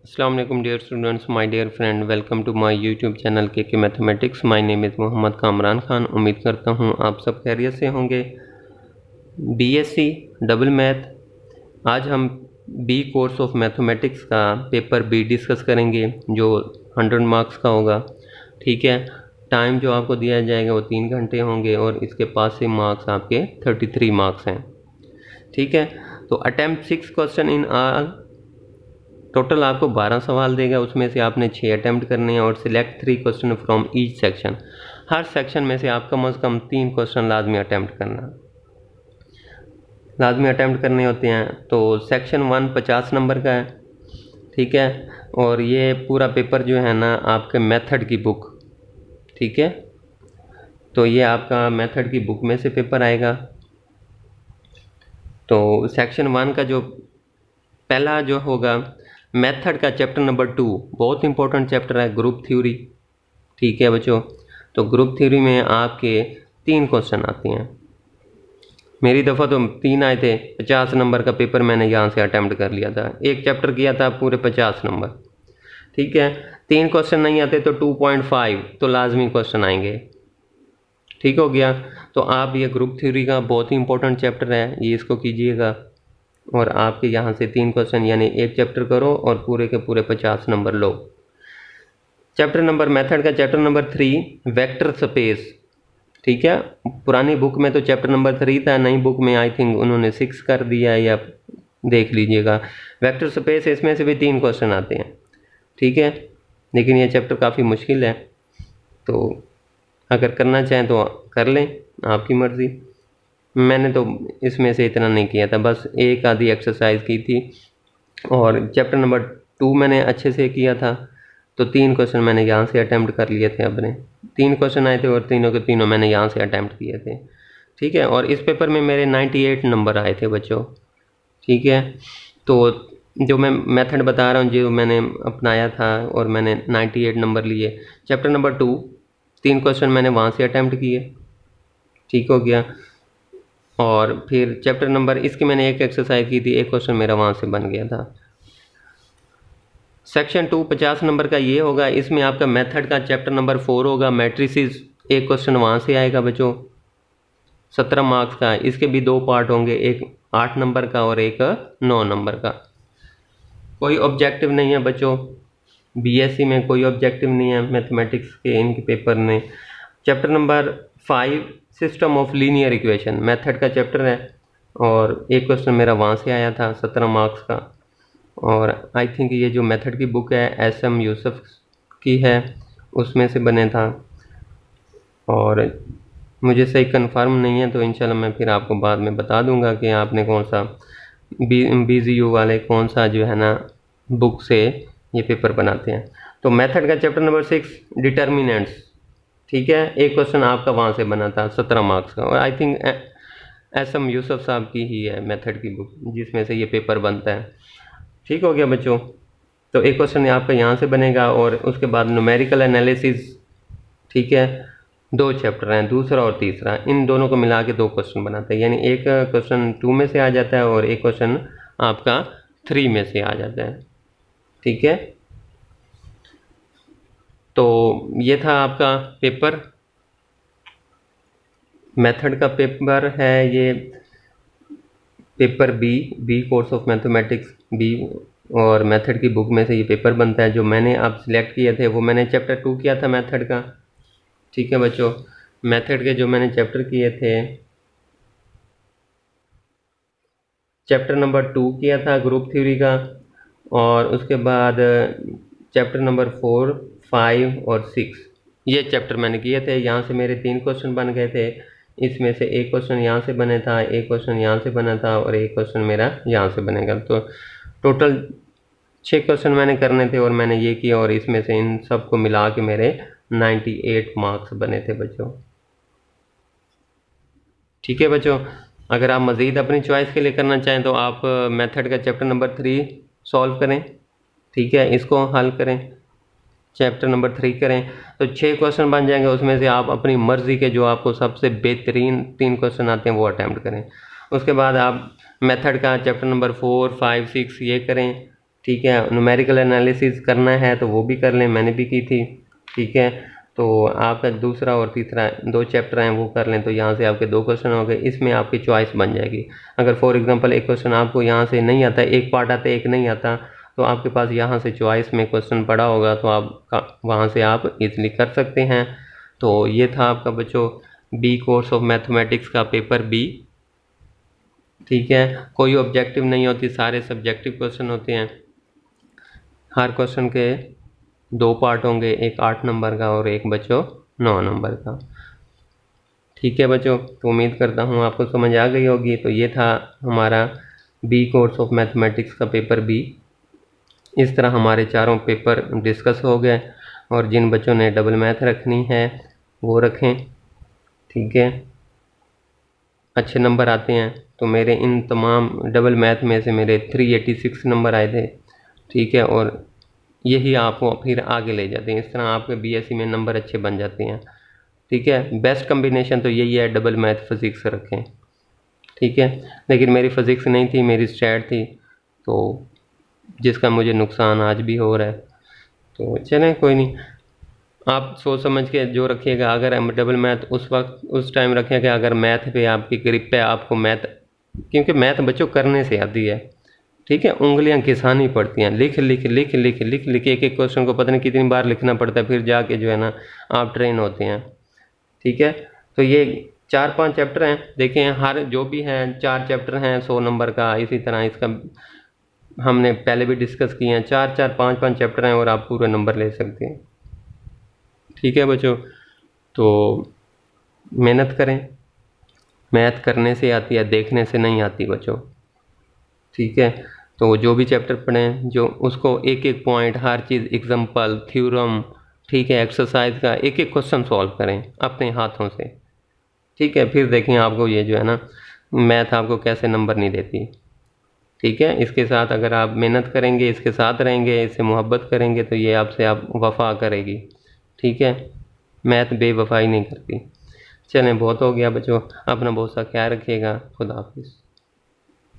अस्सलाम वालेकुम dear students, my dear friend, welcome to my YouTube channel के mathematics. My name is Mohammad Kamran Khan. उम्मीद करता हूँ आप सब खैरियत से होंगे। बीएससी डबल मैथ, आज हम बी कोर्स ऑफ मैथमेटिक्स का पेपर बी डिस्कस करेंगे जो 100 मार्क्स का होगा। ठीक है, टाइम जो आपको दिया जाएगा वो 3 घंटे होंगे और इसके पासिंग मार्क्स आपके 33 मार्क्स हैं। ठीक है, तो attempt 6 question in all, total आपको 12 सवाल देगा, उसमें से आपने 6 अटैम्प्ट करने हैं और select 3 question from each section. Her section में से आप कम से कम 3 क्वेश्चन लाजमी अटैम्प्ट करने होते हैं। तो सेक्शन 1 50 नंबर का है। ठीक है, और ये पूरा पेपर जो है ना आपके मेथड की बुक, ठीक है, तो ये आपका मेथड की बुक में से पेपर आएगा। तो सेक्शन 1 का जो पहला जो होगा मेथड का चैप्टर नंबर 2, बहुत इंपॉर्टेंट चैप्टर है, ग्रुप थ्योरी। ठीक है बच्चों, तो ग्रुप थ्योरी में आपके 3 क्वेश्चन आते हैं। मेरी दफ़ा तो 3 आए थे। 50 नंबर का पेपर मैंने यहाँ से अटैम्प्ट कर लिया था, एक चैप्टर किया था पूरे 50 नंबर। ठीक है, 3 क्वेश्चन नहीं आते तो 2.5 तो लाजमी क्वेश्चन आएंगे। ठीक हो गया, तो आप ये ग्रुप थ्योरी का बहुत ही इंपॉर्टेंट चैप्टर है, ये इसको कीजिएगा और आपके यहाँ से 3 क्वेश्चन यानी एक चैप्टर करो और पूरे के पूरे 50 नंबर लो। चैप्टर नंबर मेथड का चैप्टर नंबर 3 वेक्टर स्पेस। ठीक है, पुरानी बुक में तो चैप्टर नंबर 3 था, नई बुक में आई थिंक उन्होंने 6 कर दिया है, या देख लीजिएगा। वेक्टर स्पेस, इसमें से भी 3 क्वेश्चन आते हैं। ठीक है, लेकिन ये चैप्टर काफ़ी मुश्किल है, तो अगर करना चाहें तो कर लें, आपकी मर्ज़ी। मैंने तो इसमें से इतना नहीं किया था, बस एक आधी एक्सरसाइज की थी और चैप्टर नंबर 2 मैंने अच्छे से किया था। तो 3 क्वेश्चन मैंने यहाँ से अटैम्प्ट कर लिए थे अपने। 3 क्वेश्चन आए थे और तीनों के तीनों मैंने यहाँ से अटैम्प्ट किए थे। ठीक है, और इस पेपर में मेरे 98 नंबर आए थे बच्चों। ठीक है, तो जो मैं मेथड बता रहा हूँ जो मैंने अपनाया था और मैंने 98 नंबर लिए। चैप्टर नंबर 2 3 क्वेश्चन मैंने वहाँ से अटैम्प्ट किए। ठीक हो गया, और फिर चैप्टर नंबर, इसकी मैंने एक एक्सरसाइज की थी, एक क्वेश्चन मेरा वहाँ से बन गया था। सेक्शन 2 50 नंबर का ये होगा, इसमें आपका मेथड का चैप्टर नंबर 4 होगा, मैट्रिसेस। एक क्वेश्चन वहाँ से आएगा बच्चों, 17 मार्क्स का। इसके भी 2 पार्ट होंगे, एक 8 नंबर का और एक 9 नंबर का। कोई ऑब्जेक्टिव नहीं है बच्चों, बीएससी में कोई ऑब्जेक्टिव नहीं है मैथमेटिक्स के इनके पेपर में। Chapter number 5 system of linear equation, method का चैप्टर है और एक क्वेश्चन मेरा वहाँ से आया था 17 मार्क्स का। और आई थिंक ये जो मेथड की बुक है एसएम यूसुफ की है, उसमें से बने था, और मुझे सही कंफर्म नहीं है, तो इंशाल्लाह मैं फिर आपको बाद में बता दूंगा कि आपने कौन सा बीजीयू वाले कौन सा जो है ना बुक से ये पेपर बनाते हैं। तो मेथड का चैप्टर नंबर 6 डिटर्मिनेंट्स। ठीक है, एक क्वेश्चन आपका वहाँ से बना था 17 मार्क्स का, और आई थिंक एसएम यूसुफ साहब की ही है मेथड की बुक जिसमें से ये पेपर बनता है। ठीक हो गया बच्चों, तो एक क्वेश्चन आपका यहाँ से बनेगा और उसके बाद न्यूमेरिकल एनालिसिस। ठीक है, 2 चैप्टर हैं, दूसरा और तीसरा, इन दोनों को मिला के 2 क्वेश्चन बनाते हैं, यानी एक क्वेश्चन 2 में से आ जाता है और एक क्वेश्चन आपका 3 में से आ जाता है। ठीक है, तो ये था आपका पेपर, मेथड का पेपर है ये, paper B course of mathematics B, और मेथड की बुक में से ये पेपर बनता है। जो मैंने आप सिलेक्ट किए थे वो मैंने चैप्टर 2 किया था मेथड का। ठीक है बच्चों, मेथड के जो मैंने चैप्टर किए थे, चैप्टर नंबर 2 किया था ग्रुप थ्योरी का, और उसके बाद चैप्टर नंबर 4, 5 और 6 ये चैप्टर मैंने किए थे। यहाँ से मेरे 3 क्वेश्चन बन गए थे, इसमें से एक क्वेश्चन यहाँ से बना था, एक क्वेश्चन यहाँ से बना था और एक क्वेश्चन मेरा यहाँ से बनेगा। तो टोटल 6 क्वेश्चन मैंने करने थे और मैंने ये किया, और इसमें से इन सब को मिला के मेरे 98 मार्क्स बने थे बच्चों। ठीक है बच्चों, अगर आप मज़ीद अपनी चॉइस के लिए करना चाहें तो आप मेथड का चैप्टर नंबर 3 सॉल्व करें। ठीक है, इसको हल करें, चैप्टर नंबर 3 करें, तो 6 क्वेश्चन बन जाएंगे। उसमें से आप अपनी मर्ज़ी के जो आपको सबसे बेहतरीन 3 क्वेश्चन आते हैं वो अटैम्प्ट करें। उसके बाद आप मेथड का चैप्टर नंबर 4, 5, 6 ये करें, ठीक है। न्यूमेरिकल एनालिसिस करना है तो वो भी कर लें, मैंने भी की थी। ठीक है, तो आपका दूसरा और तीसरा 2 चैप्टर हैं वो कर लें, तो यहाँ से आपके 2 क्वेश्चन हो गए। इसमें आपकी चॉइस बन जाएगी। अगर फॉर एग्जांपल एक क्वेश्चन आपको यहाँ से नहीं आता, एक पार्ट आता है एक नहीं आता, तो आपके पास यहाँ से चॉइस में क्वेश्चन पड़ा होगा, तो आप वहाँ से आप इजली कर सकते हैं। तो ये था आपका बच्चों बी कोर्स ऑफ मैथमेटिक्स का पेपर बी। ठीक है, कोई ऑब्जेक्टिव नहीं होती, सारे सब्जेक्टिव क्वेश्चन होते हैं। हर क्वेश्चन के 2 पार्ट होंगे, एक 8 नंबर का और एक बच्चों 9 नंबर का। ठीक है बच्चों, तो उम्मीद करता हूँ आपको समझ आ गई होगी। तो ये था हमारा बी कोर्स ऑफ मैथमेटिक्स का पेपर बी। इस तरह हमारे चारों पेपर डिस्कस हो गए, और जिन बच्चों ने डबल मैथ रखनी है वो रखें। ठीक है, अच्छे नंबर आते हैं। तो मेरे इन तमाम डबल मैथ में से मेरे 386 नंबर आए थे। ठीक है, और यही आपको फिर आगे ले जाते हैं। इस तरह आपके बीएससी में नंबर अच्छे बन जाते हैं। ठीक है, बेस्ट कम्बिनेशन तो यही है, डबल मैथ फिज़िक्स रखें। ठीक है, लेकिन मेरी फिज़िक्स नहीं थी, मेरी स्टैट थी, तो जिसका मुझे नुकसान आज भी हो रहा है। तो चलें, कोई नहीं, आप सोच समझ के जो रखिएगा। अगर डबल मैथ उस वक्त उस टाइम रखिएगा अगर मैथ पे आपकी ग्रिप पे आपको मैथ, क्योंकि मैथ बच्चों करने से आती है। ठीक है, उंगलियां घिसानी पड़ती हैं, लिख लिख लिख लिख लिख लिख एक एक क्वेश्चन को पता नहीं कितनी बार लिखना पड़ता है, फिर जाके जो है ना आप ट्रेन होते हैं। ठीक है, तो ये 4-5 चैप्टर हैं। देखें, हर जो भी हैं 4 चैप्टर हैं 100 नंबर का। इसी तरह इसका हमने पहले भी डिस्कस किए हैं, 4-4 5-5 चैप्टर हैं और आप पूरे नंबर ले सकते हैं। ठीक है बच्चों, तो मेहनत करें। मैथ करने से आती है, देखने से नहीं आती बच्चों। ठीक है, तो जो भी चैप्टर पढ़ें, जो उसको एक एक पॉइंट, हर चीज़, एग्जांपल, थ्योरम, ठीक है, एक्सरसाइज का एक एक क्वेश्चन सॉल्व करें अपने हाथों से। ठीक है, फिर देखें आपको ये जो है ना मैथ आपको कैसे नंबर नहीं देती। ठीक है, इसके साथ अगर आप मेहनत करेंगे, इसके साथ रहेंगे, इससे मोहब्बत करेंगे, तो ये आपसे आप वफा करेगी। ठीक है, मैथ बेवफाई नहीं करती। चलें, बहुत हो गया बच्चों, अपना बहुत सा ख्याल रखिएगा। खुदा हाफिज़।